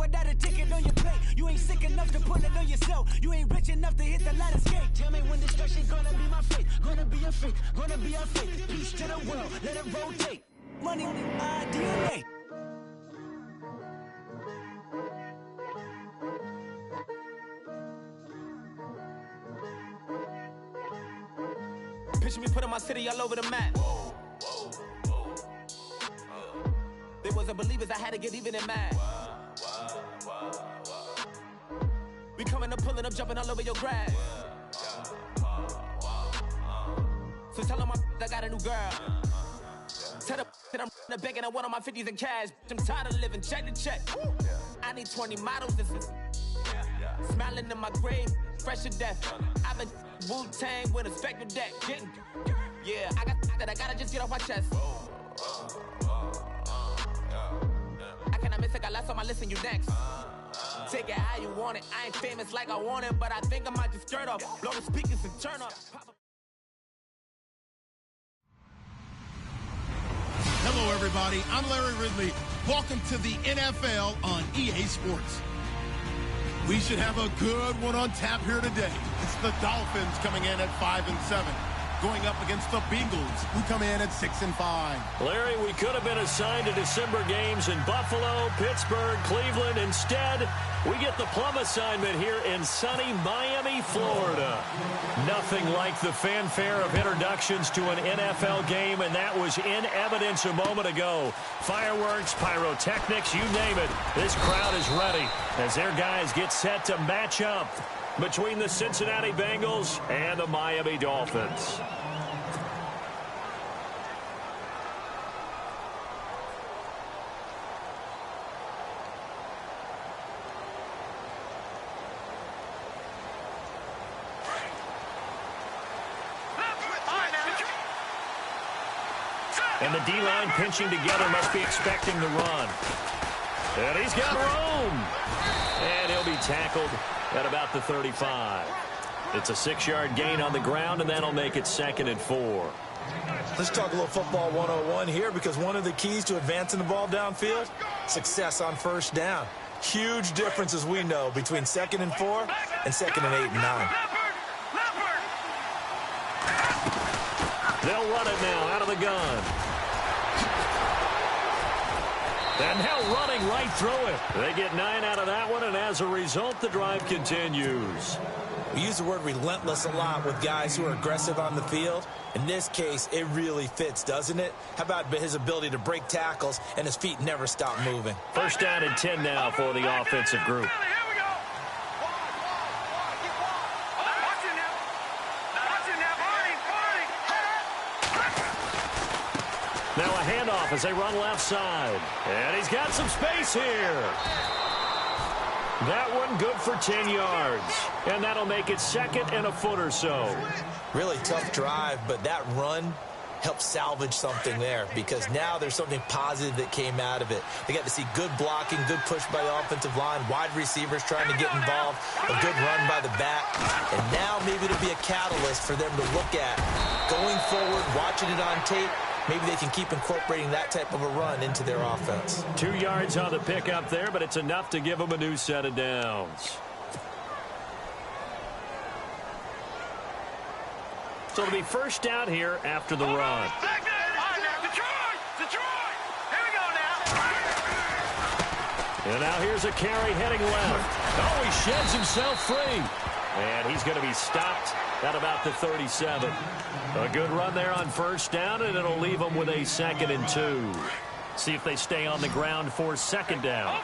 without a ticket on your plate. You ain't sick enough to pull it on yourself. You ain't rich enough to hit the ladder skate. Tell me when destruction gonna be my fate. Gonna be a fate, gonna be a fate. Peace to the world, let it rotate. Money, my DNA. Picture me putting my city all over the map. They wasn't believers, I had to get even in mad. We coming up, pulling up, jumping all over your grass. So tell them I got a new girl. Tell them that I'm in the bank and I want all my 50s in cash. I'm tired of living check to check. I need 20 models, this is smiling in my grave, fresh to death. I've been Wu-Tang with a spectre deck. Yeah, I gotta just get off my chest. I cannot miss it, got last on my list and you next. Take it how you want it. I ain't famous like I want it, but I think I might just skirt off. Blow the speakers and turn up. Hello, everybody. I'm Larry Ridley. Welcome to the NFL on EA Sports. We should have a good one on tap here today. It's the Dolphins coming in at 5-7. Going up against the Bengals, who come in at 6-5. Larry, we could have been assigned to December games in Buffalo, Pittsburgh, Cleveland. Instead, we get the plum assignment here in sunny Miami, Florida. Nothing like the fanfare of introductions to an NFL game, and that was in evidence a moment ago. Fireworks, pyrotechnics, you name it. This crowd is ready as their guys get set to match up between the Cincinnati Bengals and the Miami Dolphins. And the D-line pinching together must be expecting the run. And he's got room. And he'll be tackled at about the 35. It's a 6-yard gain on the ground, and that'll make it 2nd and 4. Let's talk a little football 101 here, because one of the keys to advancing the ball downfield, success on first down. Huge difference, as we know, between 2nd and 4 and 2nd and 8 and 9. They'll run it now out of the gun. And now running right through it. They get 9 out of that one, and as a result, the drive continues. We use the word relentless a lot with guys who are aggressive on the field. In this case, it really fits, doesn't it? How about his ability to break tackles and his feet never stop moving? 1st down and 10 now for the offensive group. Now a handoff as they run left side. And he's got some space here. That one good for 10 yards. And that'll make it 2nd and a foot or so. Really tough drive, but that run helped salvage something there, because now there's something positive that came out of it. They got to see good blocking, good push by the offensive line, wide receivers trying to get involved, a good run by the back. And now maybe it'll be a catalyst for them to look at going forward, watching it on tape. Maybe they can keep incorporating that type of a run into their offense. 2 yards on the pickup there, but it's enough to give them a new set of downs. So it'll be 1st down here after the run. And now here's a carry heading left. Oh, he sheds himself free. And he's going to be stopped at about the 37. A good run there on 1st down, and it'll leave them with a 2nd and 2. See if they stay on the ground for 2nd down.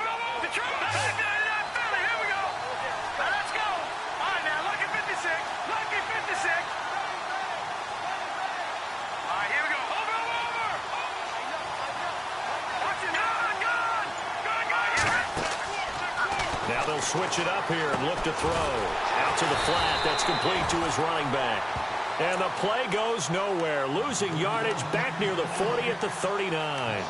Now they'll switch it up here and look to throw. Out to the flat. That's complete to his running back. And the play goes nowhere. Losing yardage back near the 40 at the 39.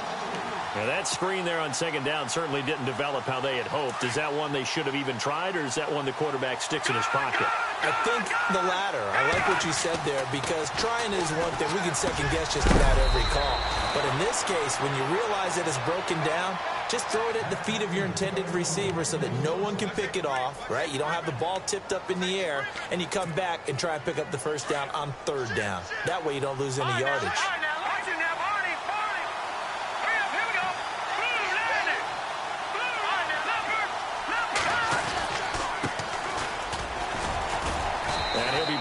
Now, that screen there on second down certainly didn't develop how they had hoped. Is that one they should have even tried, or is that one the quarterback sticks in his pocket? I think the latter. I like what you said there, because trying is one thing. We can second-guess just about every call. But in this case, when you realize that it's broken down, just throw it at the feet of your intended receiver so that no one can pick it off, right? You don't have the ball tipped up in the air, and you come back and try and pick up the first down on third down. That way you don't lose any yardage.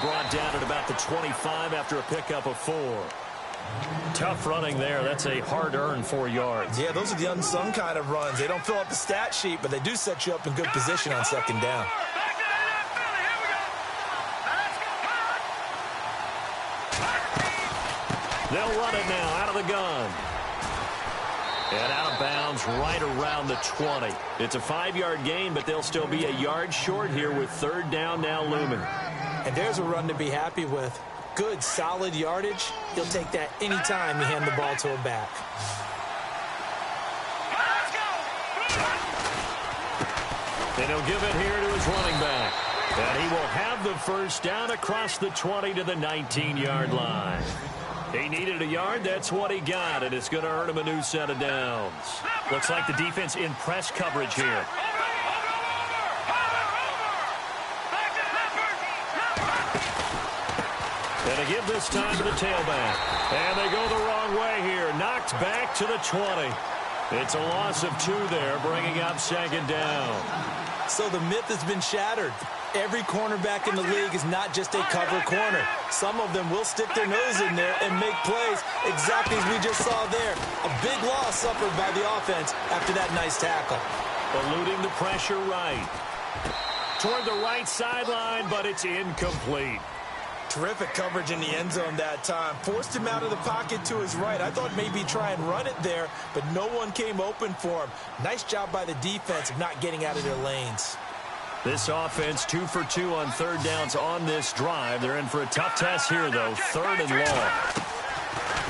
Brought down at about the 25 after a pickup of 4. Tough running there. That's a hard-earned 4 yards. Yeah, those are the unsung kind of runs. They don't fill up the stat sheet, but they do set you up in good position on second down. They'll run it now out of the gun. And out of bounds right around the 20. It's a 5-yard gain, but they'll still be a yard short here with third down now looming. And there's a run to be happy with. Good, solid yardage. You'll take that anytime you hand the ball to a back. And he'll give it here to his running back. And he will have the first down across the 20 to the 19-yard line. He needed a yard. That's what he got, and it's going to earn him a new set of downs. Looks like the defense in press coverage here. And a give this time to the tailback. And they go the wrong way here. Knocked back to the 20. It's a loss of 2 there, bringing up second down. So the myth has been shattered. Every cornerback in the league is not just a cover corner. Some of them will stick their nose in there and make plays exactly as we just saw there. A big loss suffered by the offense after that nice tackle. Eluding the pressure right. Toward the right sideline, but it's incomplete. Terrific coverage in the end zone that time. Forced him out of the pocket to his right. I thought maybe try and run it there, but no one came open for him. Nice job by the defense of not getting out of their lanes. This offense 2 for 2 on third downs on this drive. They're in for a tough test here, though. Third and long.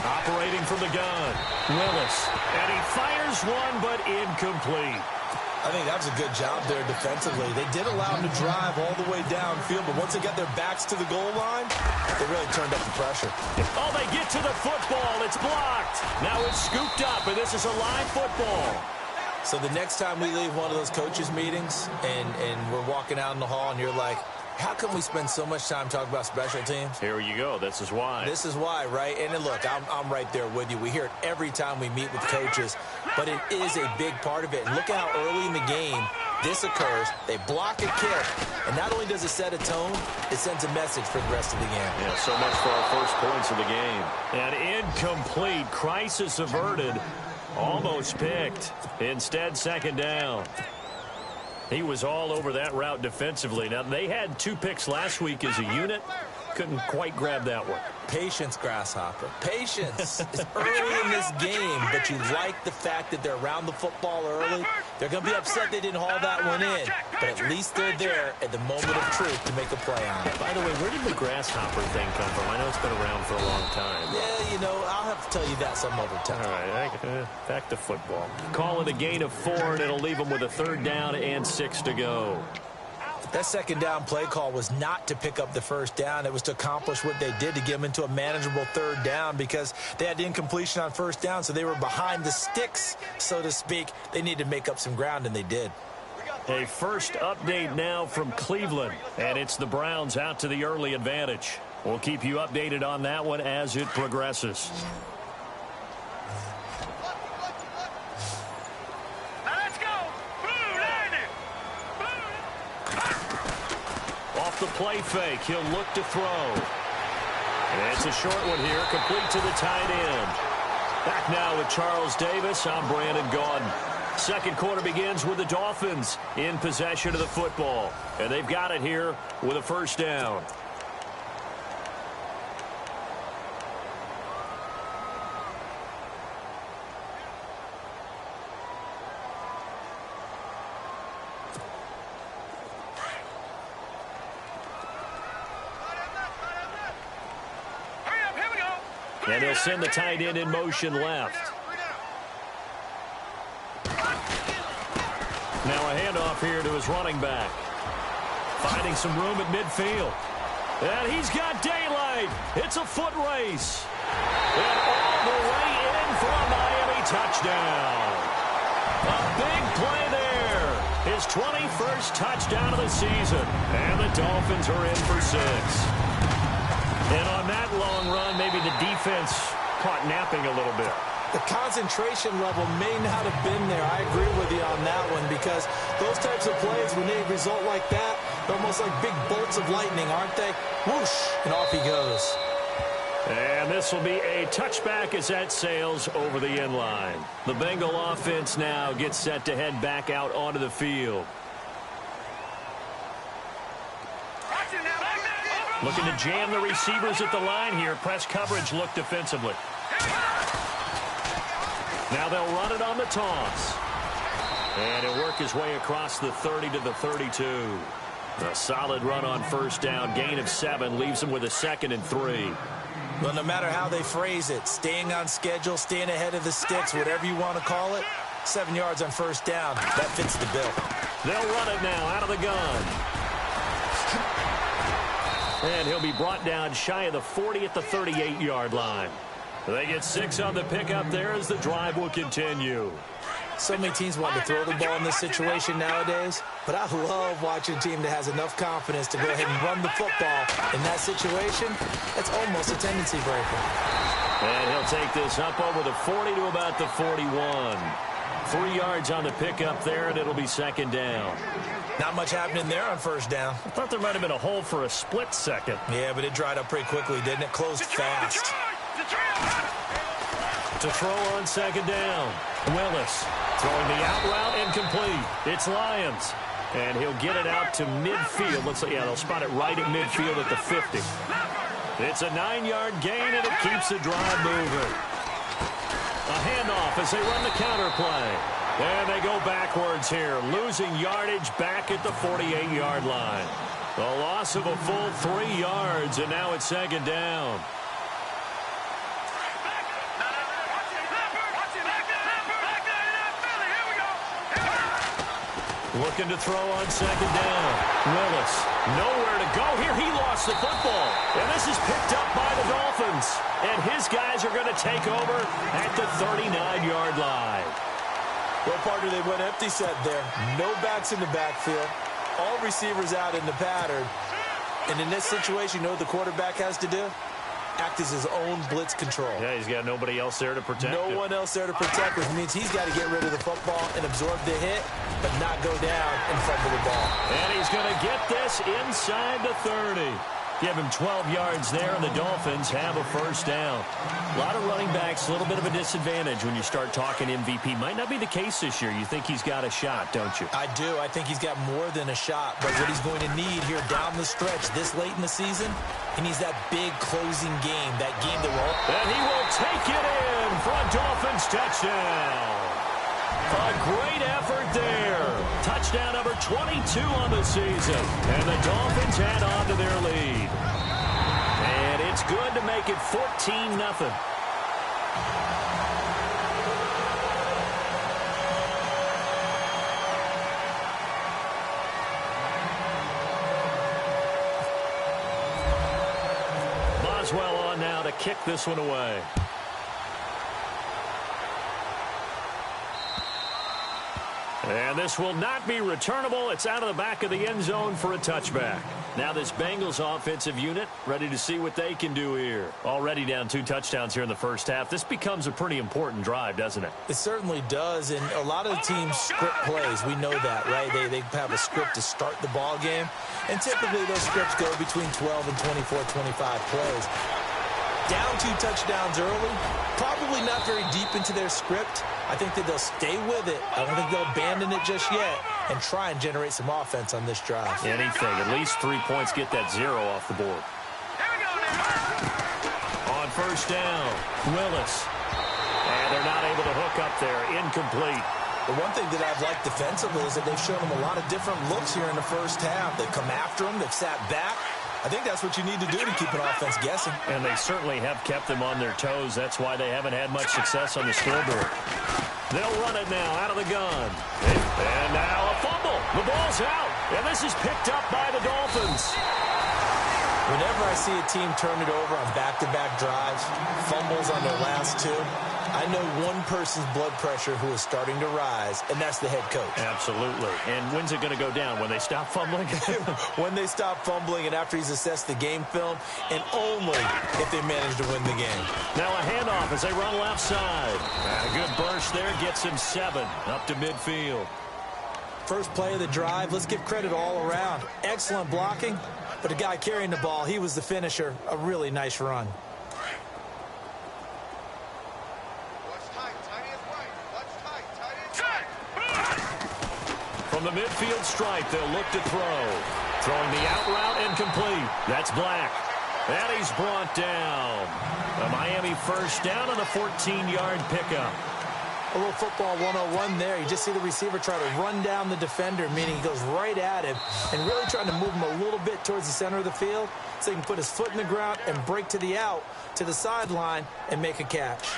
Operating from the gun. Willis. And he fires one, but incomplete. I think that was a good job there defensively. They did allow him to drive all the way downfield, but once they got their backs to the goal line, they really turned up the pressure. Oh, they get to the football. It's blocked. Now it's scooped up, and this is a live football. So the next time we leave one of those coaches' meetings and we're walking out in the hall and you're like, how come we spend so much time talking about special teams? Here you go. This is why. This is why, right? And look, I'm right there with you. We hear it every time we meet with coaches, but it is a big part of it. And look at how early in the game this occurs. They block a kick, and not only does it set a tone, it sends a message for the rest of the game. Yeah, so much for our first points of the game. And incomplete. Crisis averted. Almost picked. Instead, second down. He was all over that route defensively. Now, they had 2 picks last week as a unit. Couldn't quite grab that one. Patience, Grasshopper. Patience. It's early in this game, but you like the fact that they're around the football early. They're going to be upset they didn't haul that one in, but at least they're there at the moment of truth to make a play on it. By the way, where did the Grasshopper thing come from? I know it's been around for a long time. Yeah, you know, I'll have to tell you that some other time. All right, back to football. Call it a gain of 4, and it'll leave them with a third down and 6 to go. That second down play call was not to pick up the first down. It was to accomplish what they did to get them into a manageable third down because they had the incompletion on first down, so they were behind the sticks, so to speak. They needed to make up some ground, and they did. A first update now from Cleveland, and it's the Browns out to the early advantage. We'll keep you updated on that one as it progresses. The play fake. He'll look to throw. And it's a short one here, complete to the tight end. Back now with Charles Davis. I'm Brandon Gaudin. Second quarter begins with the Dolphins in possession of the football. And they've got it here with a first down. And they'll send the tight end in motion left. Now a handoff here to his running back. Finding some room at midfield. And he's got daylight. It's a foot race. And all the way in for a Miami touchdown. A big play there. His 21st touchdown of the season. And the Dolphins are in for 6. And on that long run, maybe the defense caught napping a little bit. The concentration level may not have been there. I agree with you on that one because those types of plays, when they result like that, they're almost like big bolts of lightning, aren't they? Whoosh, and off he goes. And this will be a touchback as that sails over the end line. The Bengal offense now gets set to head back out onto the field. Looking to jam the receivers at the line here. Press coverage look defensively. Now they'll run it on the toss. And he'll work his way across the 30 to the 32. A solid run on first down. Gain of 7 leaves him with a 2nd and 3. Well, no matter how they phrase it, staying on schedule, staying ahead of the sticks, whatever you want to call it, 7 yards on first down. That fits the bill. They'll run it now out of the gun. And he'll be brought down shy of the 40 at the 38-yard line. They get 6 on the pickup there as the drive will continue. So many teams want to throw the ball in this situation nowadays, but I love watching a team that has enough confidence to go ahead and run the football. In that situation, that's almost a tendency breaker. And he'll take this up over the 40 to about the 41. 3 yards on the pickup there, and it'll be 2nd down. Not much happening there on first down. I thought there might have been a hole for a split second. Yeah, but it dried up pretty quickly, didn't it? Closed fast. To throw on 2nd down. Willis throwing the out route incomplete. It's Lyons. And he'll get it out to midfield. Looks like, yeah, they'll spot it right at midfield at the 50. It's a 9-yard gain, and it keeps the drive moving. A handoff as they run the counter play. And they go backwards here, losing yardage back at the 48-yard line. A loss of a full 3 yards, and now it's 2nd down. Looking to throw on 2nd down. Willis, nowhere to go here. He lost the football. And this is picked up by the Dolphins. And his guys are going to take over at the 39-yard line. Well, partner, they went empty set there. No backs in the backfield. All receivers out in the pattern. And in this situation, you know what the quarterback has to do? Act as his own blitz control. Yeah, he's got nobody else there to protect him. No one else there to protect, which means he's got to get rid of the football and absorb the hit, but not go down and fumble the ball. And he's going to get this inside the 30. Give him 12 yards there, and the Dolphins have a first down. A lot of running backs, a little bit of a disadvantage when you start talking MVP. Might not be the case this year. You think he's got a shot, don't you? I do. I think he's got more than a shot. But what he's going to need here down the stretch this late in the season, he needs that big closing game, that game that will... And he will take it in for a Dolphins touchdown. A great effort there. Touchdown number 22 on the season. And the Dolphins add on to their lead. And it's good to make it 14-0. Boswell on now to kick this one away. And this will not be returnable. It's out of the back of the end zone for a touchback. Now this Bengals offensive unit ready to see what they can do here. Already down 2 touchdowns here in the first half. This becomes a pretty important drive, doesn't it? It certainly does, and a lot of the teams script plays. We know that, right? They have a script to start the ball game, and typically those scripts go between 12 and 24, 25 plays. Down 2 touchdowns early, probably not very deep into their script. I think that they'll stay with it. I don't think they'll abandon it just yet and try and generate some offense on this drive. Anything. At least 3 points, get that 0 off the board. On first down, Willis. And they're not able to hook up there. Incomplete. The one thing that I've liked defensively is that they've shown them a lot of different looks here in the first half. They've come after them. They've sat back. I think that's what you need to do to keep an offense guessing. And they certainly have kept them on their toes. That's why they haven't had much success on the scoreboard. They'll run it now out of the gun. And now a The ball's out, and this is picked up by the Dolphins. Whenever I see a team turn it over on back-to-back drives, fumbles on their last two, I know one person's blood pressure who is starting to rise, and that's the head coach. Absolutely. And when's it going to go down? When they stop fumbling? When they stop fumbling and after he's assessed the game film, and only if they manage to win the game. Now a handoff as they run left side. And a good burst there gets him 7 up to midfield. First play of the drive, let's give credit all around. Excellent blocking, but the guy carrying the ball, he was the finisher. A really nice run. From the midfield stripe, they'll look to throw. Throwing the out route incomplete. That's Black. And he's brought down. A Miami first down on a 14-yard pickup. A little football 101 there. You just see the receiver try to run down the defender, meaning he goes right at him and really trying to move him a little bit towards the center of the field so he can put his foot in the ground and break to the out, to the sideline, and make a catch.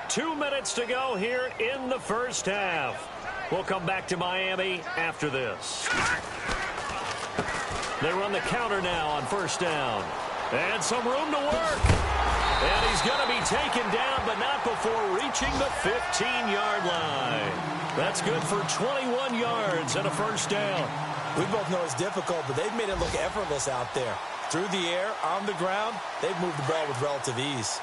2 minutes to go here in the first half. We'll come back to Miami after this. They run the counter now on first down. And some room to work. And he's going to be taken down, but not before reaching the 15-yard line. That's good for 21 yards and a first down. We both know it's difficult, but they've made it look effortless out there. Through the air, on the ground, they've moved the ball with relative ease.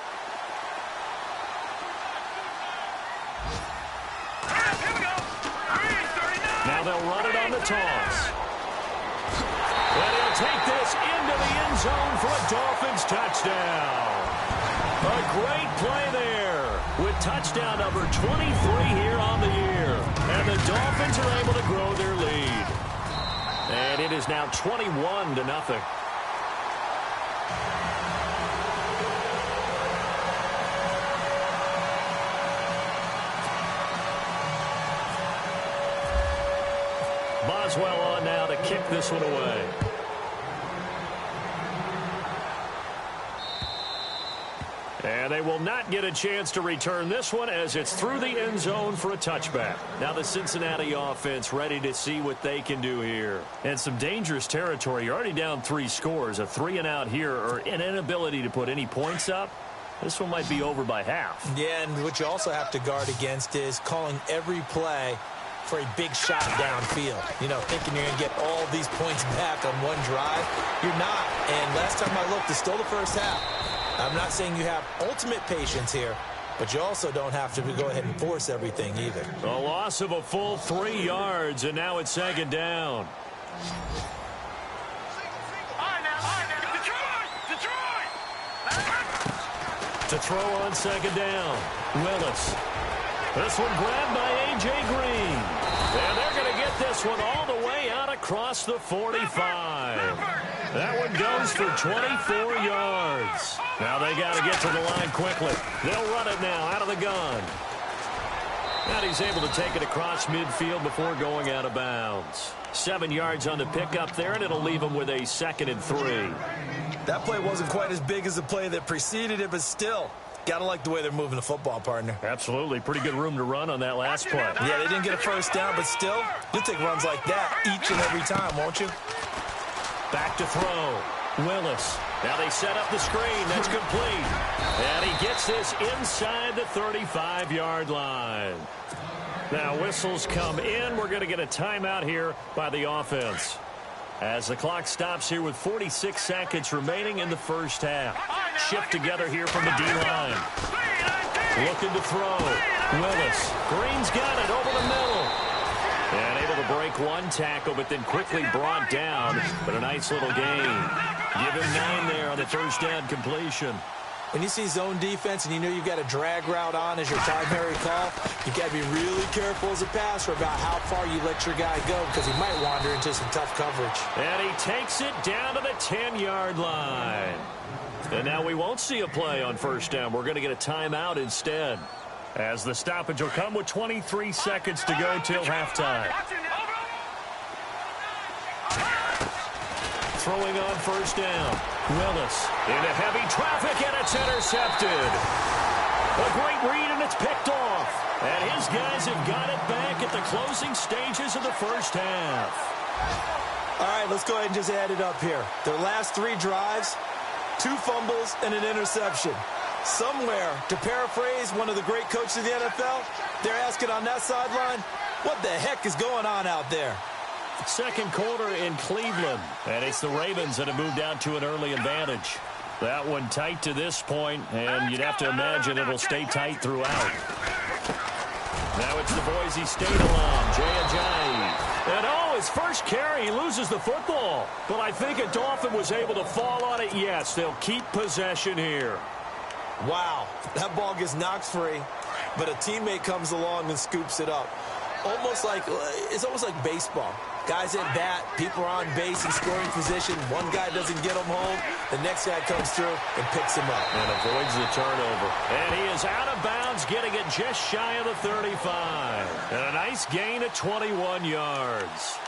Now they'll run it on the toss. And he'll take this into the end zone for a Dolphins touchdown. A great play there with touchdown number 23 here on the year. And the Dolphins are able to grow their lead. And it is now 21-0. Boswell on now to kick this one away. And they will not get a chance to return this one as it's through the end zone for a touchback. Now the Cincinnati offense ready to see what they can do here. And some dangerous territory. You're already down 3 scores. A 3-and-out here or an inability to put any points up. This one might be over by half. Yeah, and what you also have to guard against is calling every play for a big shot downfield. You know, thinking you're going to get all these points back on one drive. You're not. And last time I looked, it's still the first half. I'm not saying you have ultimate patience here, but you also don't have to go ahead and force everything either. A loss of a full 3 yards, and now it's second down. To throw on second down, Willis. This one grabbed by A.J. Green. And they're going to get this one all the way out across the 45. That one goes for 24 yards. Now they got to get to the line quickly. They'll run it now out of the gun. And he's able to take it across midfield before going out of bounds. 7 yards on the pickup there, and it'll leave him with a 2nd and 3. That play wasn't quite as big as the play that preceded it, but still, got to like the way they're moving the football, partner. Absolutely. Pretty good room to run on that last play. Yeah, they didn't get a first down, but still, you'll take runs like that each and every time, won't you? Back to throw. Willis. Now they set up the screen. That's complete. And he gets this inside the 35-yard line. Now whistles come in. We're going to get a timeout here by the offense. As the clock stops here with 46 seconds remaining in the first half. Shift together here from the D-line. Looking to throw. Willis. Green's got it over the middle. And able to break one tackle, but then quickly brought down. But a nice little gain. Give him 9 there on the first down completion. When you see zone defense and you know you've got a drag route on as your primary call, you've got to be really careful as a passer about how far you let your guy go because he might wander into some tough coverage. And he takes it down to the 10-yard line. And now we won't see a play on first down. We're going to get a timeout instead, as the stoppage will come with 23 seconds to go till halftime. Throwing on first down. Willis into heavy traffic, and it's intercepted. A great read, and it's picked off. And his guys have got it back at the closing stages of the first half. let's go ahead and just add it up here. Their last 3 drives, 2 fumbles and an interception. Somewhere, to paraphrase one of the great coaches of the NFL, they're asking on that sideline, what the heck is going on out there? Second quarter in Cleveland, and it's the Ravens that have moved out to an early advantage. That one tight to this point, and you'd have to imagine it'll stay tight throughout. Now it's the Boise State alum, Jay Ajayi. And his first carry, he loses the football. But I think a Dolphin was able to fall on it. Yes, they'll keep possession here. Wow, that ball gets knocked free, but a teammate comes along and scoops it up. It's almost like baseball. Guys at bat, people are on base in scoring position. One guy doesn't get him home. The next guy comes through and picks him up. And avoids the turnover. And he is out of bounds, getting it just shy of the 35. And a nice gain of 21 yards.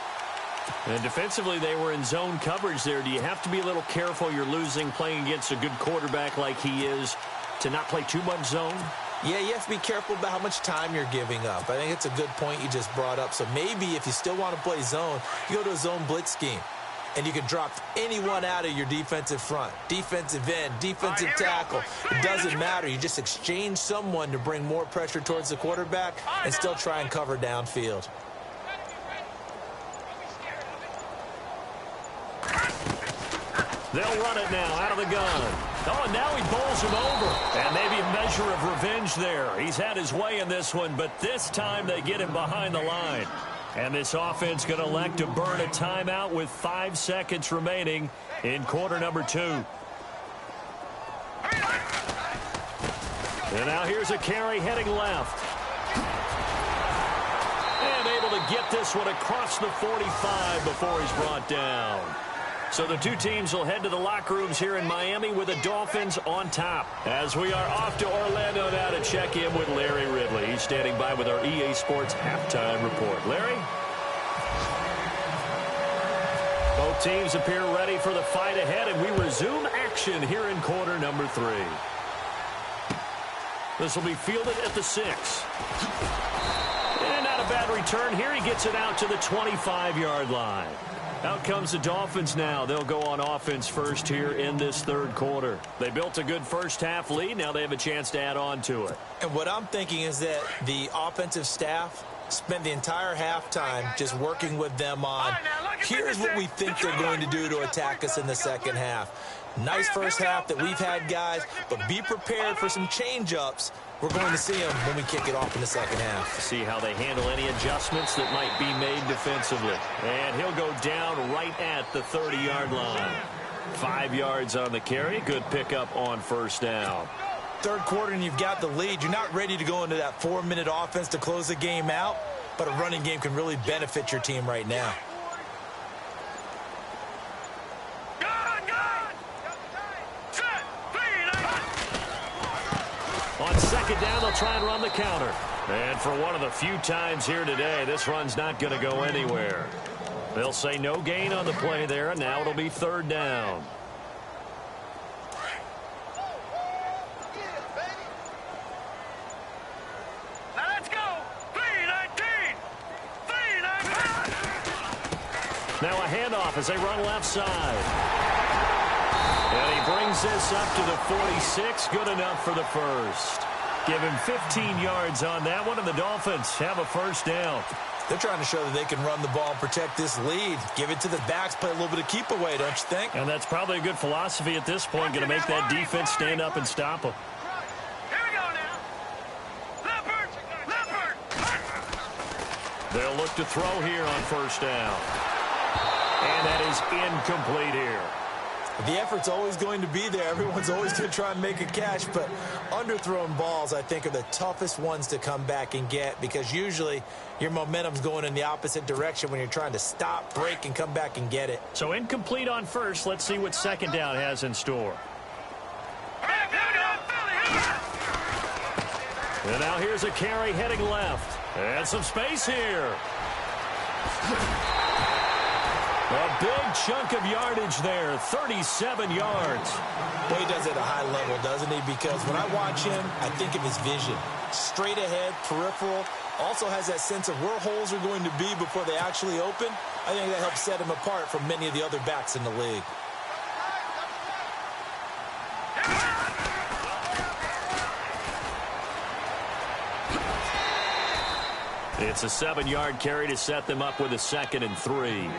And defensively, they were in zone coverage there. Do you have to be a little careful you're losing playing against a good quarterback like he is to not play too much zone? Yeah, you have to be careful about how much time you're giving up. I think it's a good point you just brought up. So maybe if you still want to play zone, you go to a zone blitz scheme. And you can drop anyone out of your defensive front. Defensive end, defensive tackle. It doesn't matter. You just exchange someone to bring more pressure towards the quarterback and still try and cover downfield. They'll run it now out of the gun. Oh, and now he bowls him over. And maybe a measure of revenge there. He's had his way in this one, but this time they get him behind the line. And this offense going to elect to burn a timeout with 5 seconds remaining in quarter number 2. And now here's a carry heading left. And able to get this one across the 45 before he's brought down. So the two teams will head to the locker rooms here in Miami with the Dolphins on top. As we are off to Orlando now to check in with Larry Ridley. He's standing by with our EA Sports halftime report. Larry? Both teams appear ready for the fight ahead, and we resume action here in quarter number 3. This will be fielded at the 6. And not a bad return here. He gets it out to the 25-yard line. Out comes the Dolphins now. They'll go on offense first here in this third quarter. They built a good first-half lead. Now they have a chance to add on to it. And what I'm thinking is that the offensive staff spent the entire halftime just working with them on, here's what we think they're going to do to attack us in the second half. Nice first half that we've had, guys, but be prepared for some change-ups. We're going to see them when we kick it off in the second half. See how they handle any adjustments that might be made defensively. And he'll go down right at the 30-yard line. 5 yards on the carry. Good pickup on first down. Third quarter and you've got the lead. You're not ready to go into that 4-minute offense to close the game out, but a running game can really benefit your team right now. On second down, they'll try and run the counter. And for one of the few times here today, this run's not going to go anywhere. They'll say no gain on the play there, and now it'll be third down. Let's go! 3-19! 3-19! Now a handoff as they run left side. And he brings this up to the 46. Good enough for the first. Give him 15 yards on that one, and the Dolphins have a first down. They're trying to show that they can run the ball and protect this lead. Give it to the backs, play a little bit of keep away, don't you think? And that's probably a good philosophy at this point, going to make that defense stand up and stop them. Here we go now. Leopard! They'll look to throw here on first down. And that is incomplete here. The effort's always going to be there. Everyone's always going to try and make a catch, but underthrown balls, I think, are the toughest ones to come back and get because usually your momentum's going in the opposite direction when you're trying to stop, break, and come back and get it. So incomplete on first. Let's see what second down has in store. And now here's a carry heading left. And some space here. A big chunk of yardage there, 37 yards. Well, he does it at a high level, doesn't he? Because when I watch him, I think of his vision. Straight ahead, peripheral. Also has that sense of where holes are going to be before they actually open. I think that helps set him apart from many of the other backs in the league. It's a 7-yard carry to set them up with a 2nd and 3.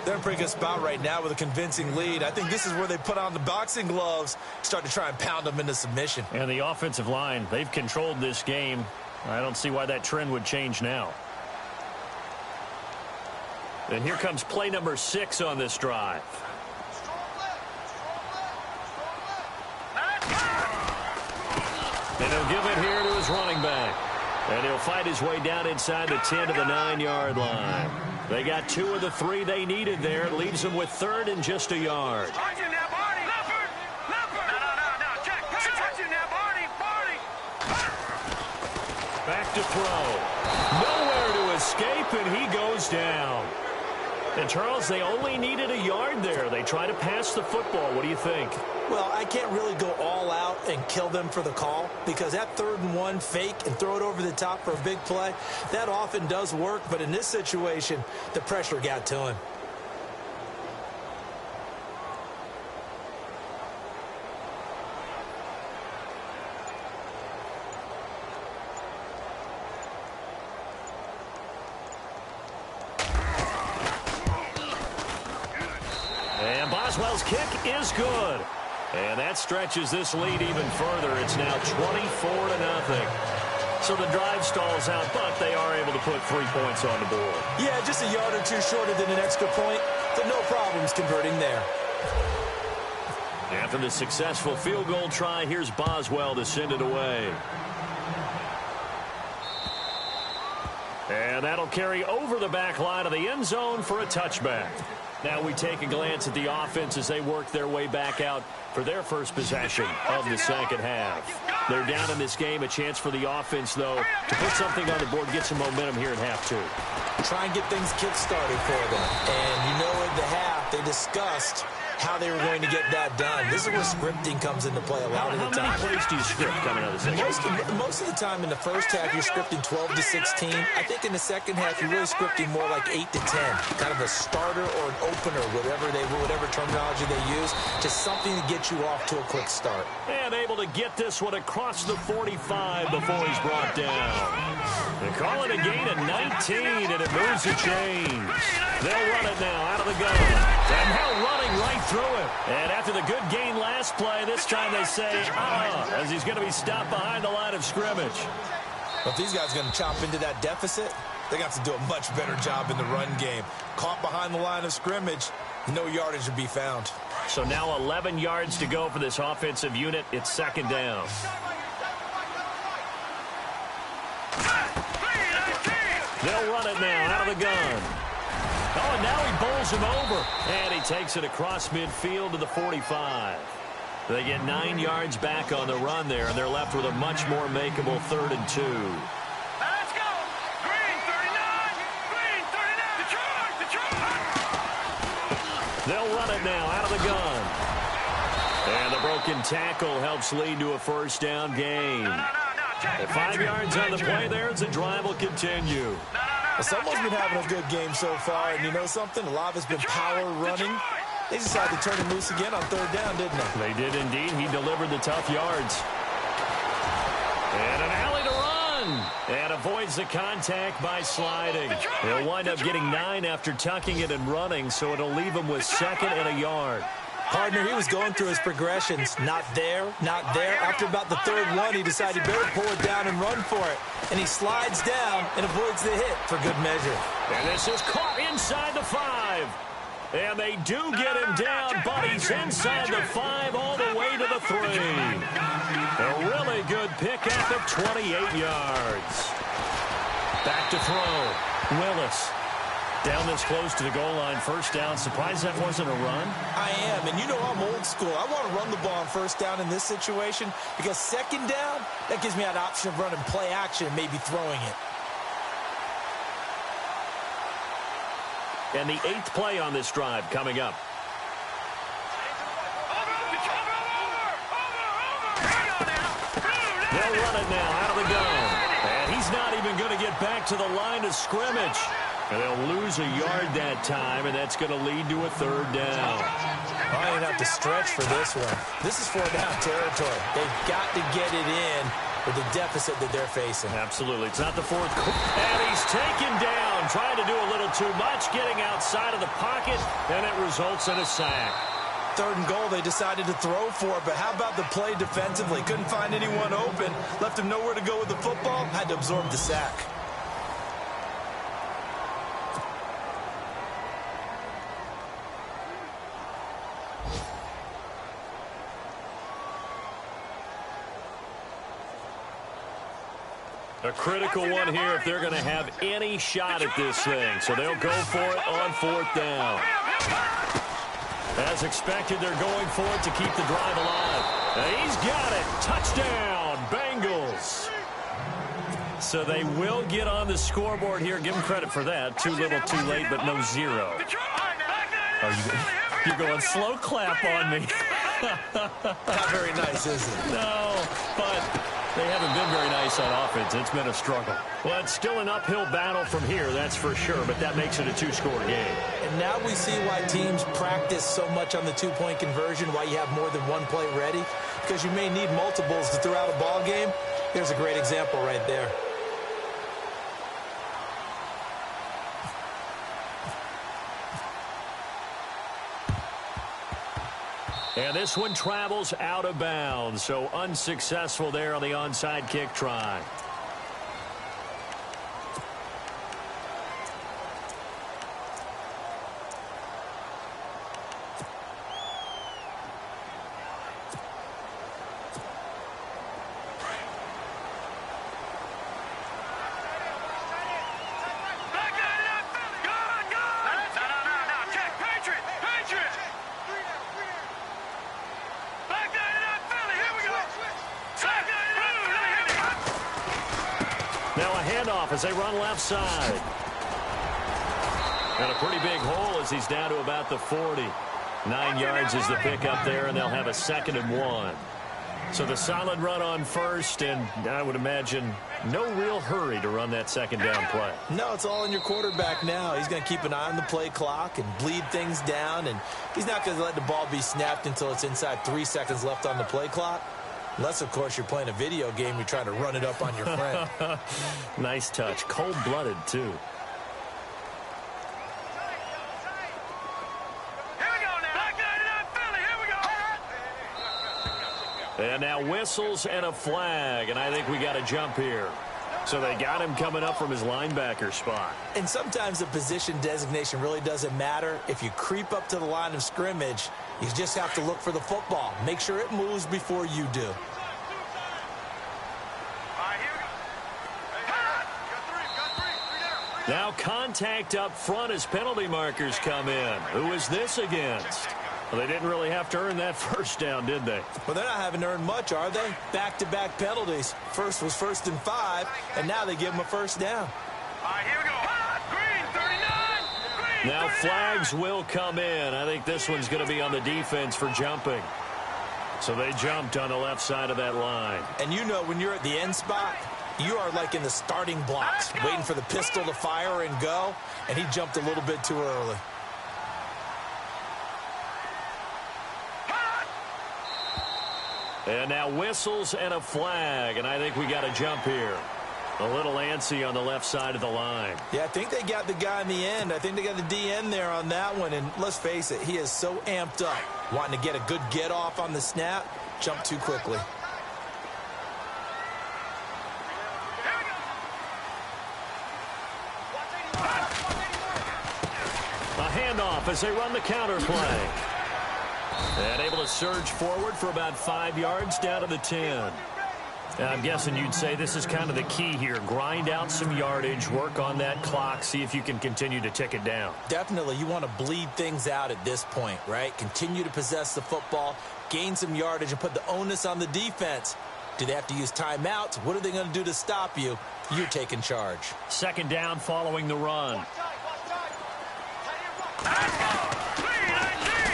They're in a pretty good spot right now with a convincing lead. I think this is where they put on the boxing gloves, start to try and pound them into submission. And the offensive line, they've controlled this game. I don't see why that trend would change now. And here comes play number 6 on this drive. And he'll give it here to his running back. And he'll fight his way down inside the 10 to the 9-yard line. They got 2 of the 3 they needed there. It leaves them with 3rd and just a yard. Back to throw. Nowhere to escape, and he goes down. And, Charles, they only needed a yard there. They try to pass the football. What do you think? Well, I can't really go all out and kill them for the call because that 3rd and 1 fake and throw it over the top for a big play, that often does work. But in this situation, the pressure got to him. And Boswell's kick is good. And that stretches this lead even further. It's now 24-0. So the drive stalls out, but they are able to put 3 points on the board. Yeah, just a yard or 2 shorter than an extra point, but no problems converting there. After the successful field goal try, here's Boswell to send it away. And that'll carry over the back line of the end zone for a touchback. Now we take a glance at the offense as they work their way back out for their first possession of the second half. They're down in this game. A chance for the offense, though, to put something on the board, get some momentum here in half 2. Try and get things kick-started for them. And you know in the half, they discussed how they were going to get that done. This is where scripting comes into play a lot of the time. How many plays do you script coming out of the second? Most of the time in the first half, you're scripting 12 to 16. I think in the second half, you're really scripting more like 8 to 10. Kind of a starter or an opener, whatever terminology they use, just something to get you off to a quick start. And able to get this one across the 45 before he's brought down. They call it a gain of 19, and it moves the chains. They'll run it now out of the gun. And now running right through it. And after the good gain last play, this time they say, as he's going to be stopped behind the line of scrimmage. But if these guys are going to chop into that deficit, they got to do a much better job in the run game. Caught behind the line of scrimmage, no yardage to be found. So now 11 yards to go for this offensive unit. It's second down. They'll run it now out of the gun. Oh, and now he bowls him over. And he takes it across midfield to the 45. They get 9 yards back on the run there, and they're left with a much more makeable 3rd and 2. Let's go! Green 39! Green 39! Detroit! They'll run it now out of the gun. And the broken tackle helps lead to a first down gain. At 5 yards on the play there, as the drive will continue. Well, someone's been having a good game so far, and you know something? A lot has been power running. They decided to turn him loose again on 3rd down, didn't they? They did indeed. He delivered the tough yards. And an alley to run. And avoids the contact by sliding. He'll wind up getting 9 after tucking it and running, so it'll leave him with 2nd and a yard. Partner, he was going through his progressions. Not there, not there. After about the 3rd one, he decided he better pull it down and run for it. And he slides down and avoids the hit for good measure. And this is caught inside the 5. And they do get him down, but he's inside the 5 all the way to the 3. A really good pickup at 28 yards. Back to throw. Willis. Down this close to the goal line, first down. Surprised that wasn't a run? I am, and you know I'm old school. I want to run the ball on first down in this situation because 2nd down, that gives me that option of running play action and maybe throwing it. And the 8th play on this drive coming up. They'll run it now out of the gun. And he's not even going to get back to the line of scrimmage. And they'll lose a yard that time, and that's going to lead to a third down. I didn't have to stretch for this one. This is fourth down territory. They've got to get it in with the deficit that they're facing. Absolutely. It's not the fourth. And he's taken down, trying to do a little too much, getting outside of the pocket, and it results in a sack. Third and goal, they decided to throw for it, but how about the play defensively? Couldn't find anyone open, left him nowhere to go with the football, had to absorb the sack. A critical one here if they're going to have any shot at this thing. So they'll go for it on fourth down. As expected, they're going for it to keep the drive alive. And he's got it. Touchdown, Bengals. So they will get on the scoreboard here. Give them credit for that. Too little, too late, but no zero. You're going slow clap on me. Not very nice, is it? No, but they haven't been very nice on offense. It's been a struggle. Well, it's still an uphill battle from here, that's for sure, but that makes it a two-score game. And now we see why teams practice so much on the two-point conversion, why you have more than one play ready, because you may need multiples to throw out a ball game. Here's a great example right there. And this one travels out of bounds, so unsuccessful there on the onside kick try. As they run left side. And a pretty big hole as he's down to about the 40. 9 yards is the pickup there, and they'll have a 2nd and 1. So the solid run on first, and I would imagine no real hurry to run that second down play. No, it's all in your quarterback now. He's going to keep an eye on the play clock and bleed things down, and he's not going to let the ball be snapped until it's inside 3 seconds left on the play clock. Unless, of course, you're playing a video game, you're trying to run it up on your friend. Nice touch. Cold-blooded, too. Here we go now. Back 99 Philly. Here we go. And now whistles and a flag, and I think we got a jump here. So they got him coming up from his linebacker spot. And sometimes the position designation really doesn't matter. If you creep up to the line of scrimmage, you just have to look for the football. Make sure it moves before you do. Now contact up front as penalty markers come in. Who is this against? Well, they didn't really have to earn that first down, did they? Well, they're not having to earn much, are they? Back-to-back penalties. First was 1st and 5, and now they give them a first down. Here we go. Green 39. Now flags will come in. I think this one's going to be on the defense for jumping. So they jumped on the left side of that line. And you know when you're at the end spot, you are like in the starting blocks, waiting for the pistol to fire and go, and he jumped a little bit too early. And now whistles and a flag, and I think we got a jump here. A little antsy on the left side of the line. Yeah, I think they got the guy in the end. I think they got the DN there on that one, and let's face it, he is so amped up, wanting to get a good get-off on the snap, jump too quickly. A handoff as they run the counter play. And able to surge forward for about 5 yards down to the 10. I'm guessing you'd say this is kind of the key here. Grind out some yardage, work on that clock, see if you can continue to tick it down. Definitely. You want to bleed things out at this point, right? Continue to possess the football, gain some yardage, and put the onus on the defense. Do they have to use timeouts? What are they going to do to stop you? You're taking charge. 2nd down following the run.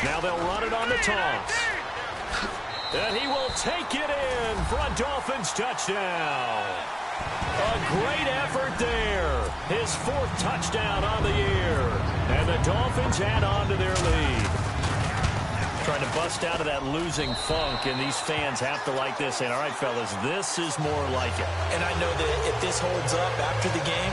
Now they'll run it on the toss. And he will take it in for a Dolphins touchdown. A great effort there. His 4th touchdown on the year. And the Dolphins add on to their lead. Trying to bust out of that losing funk, and these fans have to like this. And all right, fellas, this is more like it. And I know that if this holds up after the game,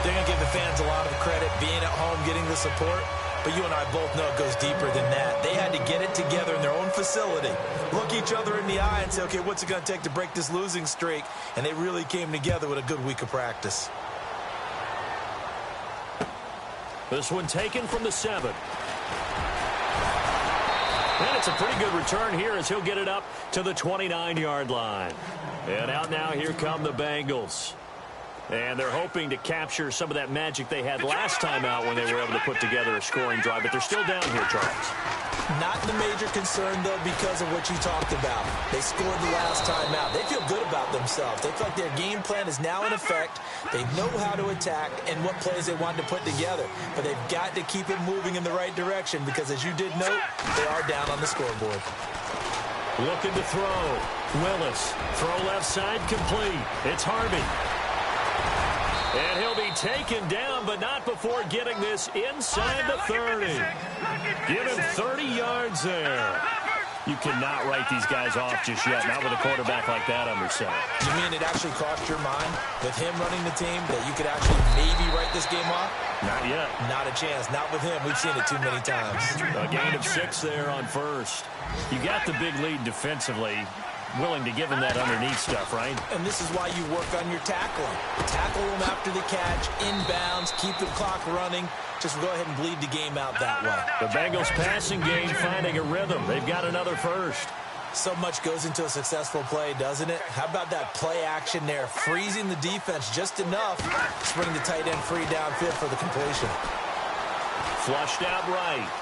they're going to give the fans a lot of credit, being at home, getting the support. But you and I both know it goes deeper than that. They had to get it together in their own facility, look each other in the eye and say, okay, what's it going to take to break this losing streak? And they really came together with a good week of practice. This one taken from the 7. And it's a pretty good return here as he'll get it up to the 29-yard line. And out now, here come the Bengals. And they're hoping to capture some of that magic they had last time out when they were able to put together a scoring drive. But they're still down here, Charles. Not the major concern, though, because of what you talked about. They scored the last time out. They feel good about themselves. They feel like their game plan is now in effect. They know how to attack and what plays they want to put together. But they've got to keep it moving in the right direction because, as you did note, they are down on the scoreboard. Looking to throw. Willis. Throw left side complete. It's Harvey. And he'll be taken down, but not before getting this inside the 30. Give him 30 yards there. You cannot write these guys off just yet, not with a quarterback like that under center. You mean it actually crossed your mind with him running the team that you could actually maybe write this game off? Not yet. Not a chance. Not with him. We've seen it too many times. A gain of 6 there on first. You got the big lead defensively. Willing to give him that underneath stuff, right? And this is why you work on your tackling. Tackle them after the catch, inbounds, keep the clock running. Just go ahead and bleed the game out that way. The Bengals passing game finding a rhythm. They've got another first. So much goes into a successful play, doesn't it? How about that play action there? Freezing the defense just enough to bring the tight end free downfield for the completion. Flushed out right.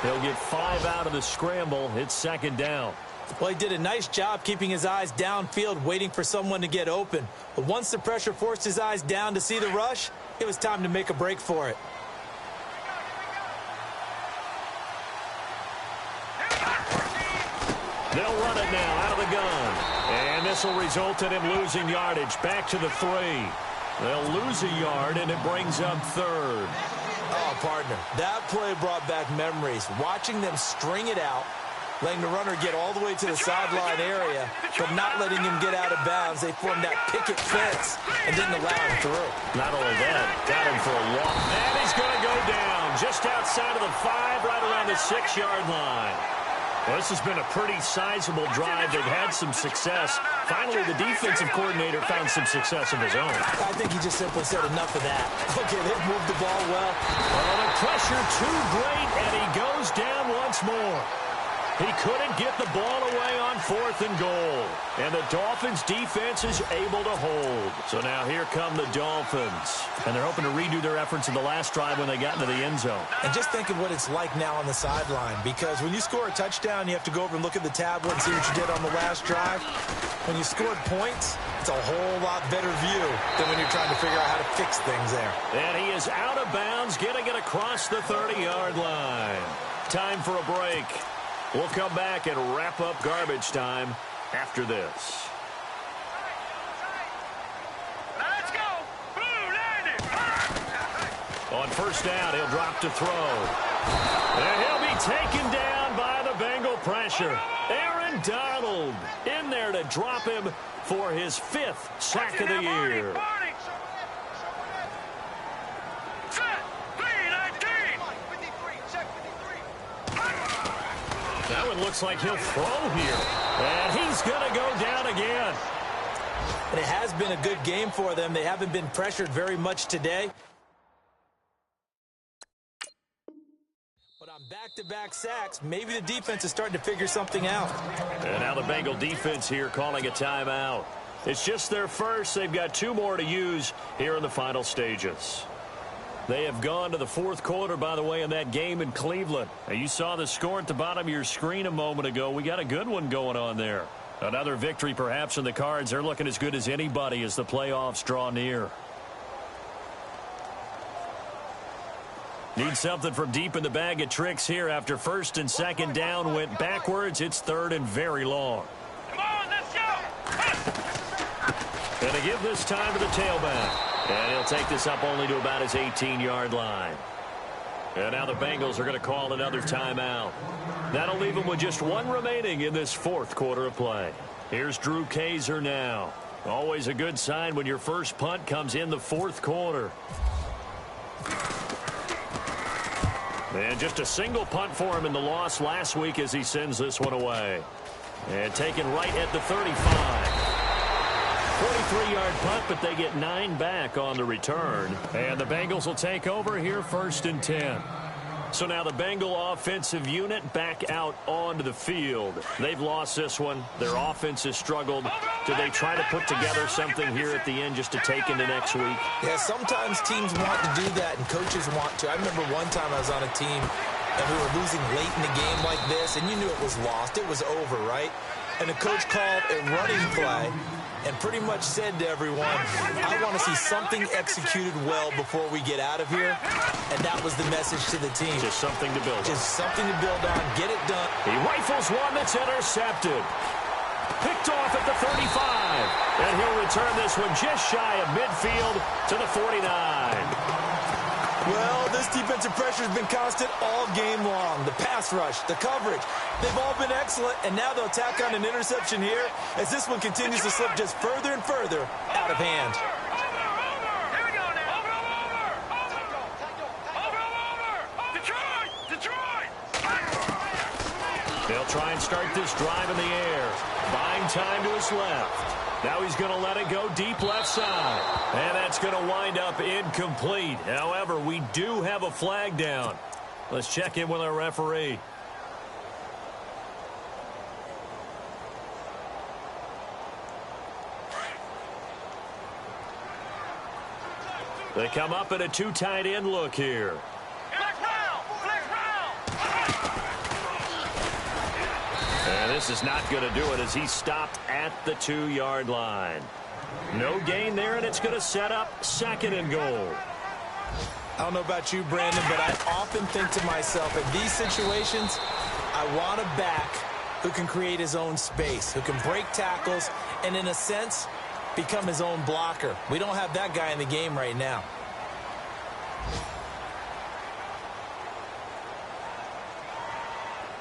He'll get 5 out of the scramble. It's 2nd down. Well, he did a nice job keeping his eyes downfield, waiting for someone to get open. But once the pressure forced his eyes down to see the rush, it was time to make a break for it. They'll run it now out of the gun. And this will result in him losing yardage. Back to the 3. They'll lose a yard, and it brings up 3rd. Oh, partner, that play brought back memories. Watching them string it out, letting the runner get all the way to the sideline area, but not letting him get out of bounds. They formed that picket fence and didn't allow him through. Not only that, got him for a walk. And he's going to go down just outside of the 5, right around the 6-yard line. Well, this has been a pretty sizable drive. They've had some success. Finally, the defensive coordinator found some success of his own. I think he just simply said enough of that. Okay, they've moved the ball well. Oh, the pressure too great, and he goes down once more. He couldn't get the ball away on 4th and goal. And the Dolphins' defense is able to hold. So now here come the Dolphins. And they're hoping to redo their efforts in the last drive when they got into the end zone. And just think of what it's like now on the sideline. Because when you score a touchdown, you have to go over and look at the tablet and see what you did on the last drive. When you scored points, it's a whole lot better view than when you're trying to figure out how to fix things there. And he is out of bounds, getting it across the 30-yard line. Time for a break. We'll come back and wrap up garbage time after this. Let's go. Blue landed. On 1st down, he'll drop to throw. And he'll be taken down by the Bengal pressure. Aaron Donald in there to drop him for his 5th sack of the year. That one looks like he'll throw here. And he's going to go down again. And it has been a good game for them. They haven't been pressured very much today. But on back-to-back sacks, maybe the defense is starting to figure something out. And now the Bengal defense here calling a timeout. It's just their first. They've got 2 more to use here in the final stages. They have gone to the 4th quarter, by the way, in that game in Cleveland. Now, you saw the score at the bottom of your screen a moment ago. We got a good one going on there. Another victory perhaps in the cards. They're looking as good as anybody as the playoffs draw near. Need something from deep in the bag of tricks here after 1st and 2nd down went backwards. It's 3rd and very long. Come on, let's go. And to give this time to the tailback. And he'll take this up only to about his 18-yard line. And now the Bengals are going to call another timeout. That'll leave them with just one remaining in this fourth quarter of play. Here's Drew Kaiser now. Always a good sign when your first punt comes in the fourth quarter. And just a single punt for him in the loss last week as he sends this one away. And taken right at the 35. 43-yard punt, but they get 9 back on the return. And the Bengals will take over here 1st and 10. So now the Bengal offensive unit back out onto the field. They've lost this one. Their offense has struggled. Do they try to put together something here at the end just to take into next week? Yeah, sometimes teams want to do that and coaches want to. I remember one time I was on a team and we were losing late in the game like this, and you knew it was lost. It was over, right? And the coach called a running play and pretty much said to everyone, I want to see something executed well before we get out of here. And that was the message to the team. Just something to build on. Just something to build on. Get it done. He rifles one that's intercepted. Picked off at the 35. And he'll return this one just shy of midfield to the 49. Well, this defensive pressure has been constant all game long. The pass rush, the coverage, they've all been excellent, and now they'll tack on an interception here as this one continues to slip just further and further out of hand. Here we go now. Over. Detroit. They'll try and start this drive in the air. Buying time to his left. Now he's going to let it go deep left side. And that's going to wind up incomplete. However, we do have a flag down. Let's check in with our referee. They come up in a 2 tight end look here. And this is not going to do it as he stopped at the 2-yard line. No gain there, and it's going to set up 2nd and goal. I don't know about you, Brandon, but I often think to myself, in these situations, I want a back who can create his own space, who can break tackles, and in a sense, become his own blocker. We don't have that guy in the game right now.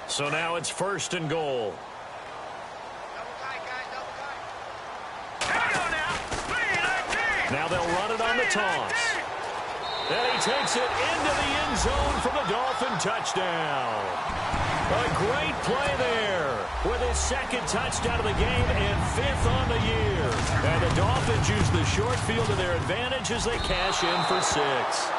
So now it's 1st and goal. Now they'll run it on the toss. And he takes it into the end zone for the Dolphin touchdown. A great play there with his 2nd touchdown of the game and 5th on the year. And the Dolphins use the short field to their advantage as they cash in for 6.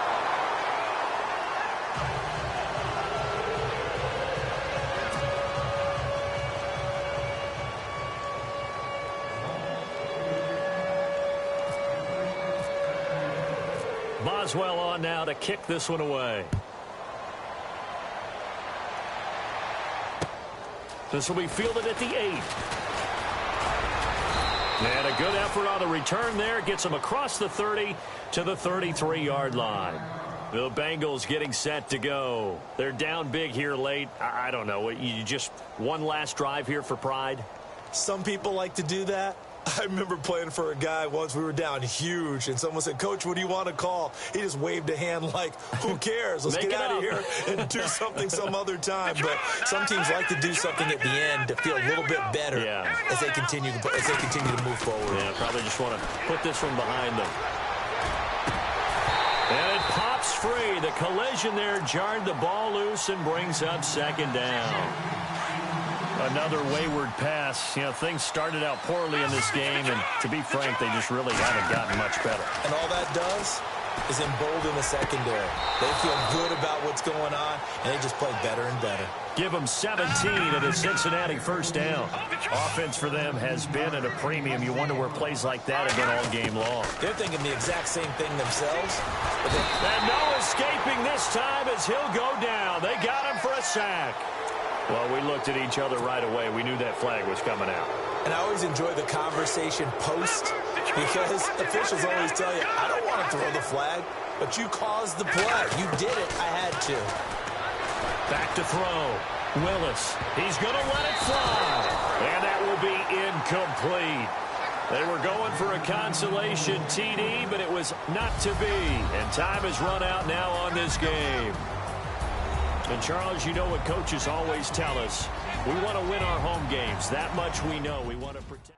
Boswell on now to kick this one away. This will be fielded at the 8. And a good effort on the return there. Gets him across the 30 to the 33-yard line. The Bengals getting set to go. They're down big here late. I don't know. You just one last drive here for pride? Some people like to do that. I remember playing for a guy once. We were down huge, and someone said, Coach, what do you want to call? He just waved a hand like, who cares? Let's get out of here and do something some other time. But some teams like to do something at the end to feel a little bit better as they continue to move forward. Yeah, probably just want to put this one behind them. And it pops free. The collision there jarred the ball loose and brings up 2nd down. Another wayward pass. You know, things started out poorly in this game, and to be frank, they just really haven't gotten much better. And all that does is embolden the secondary. They feel good about what's going on, and they just play better and better. Give them 17 at a Cincinnati 1st down. Offense for them has been at a premium. You wonder where plays like that have been all game long. They're thinking the exact same thing themselves. And no escaping this time as he'll go down. They got him for a sack. Well, we looked at each other right away. We knew that flag was coming out. And I always enjoy the conversation post because officials always tell you, I don't want to throw the flag, but you caused the play. You did it. I had to. Back to throw. Willis. He's going to let it fly. And that will be incomplete. They were going for a consolation TD, but it was not to be. And time has run out now on this game. And, Charles, you know what coaches always tell us. We want to win our home games. That much we know. We want to protect.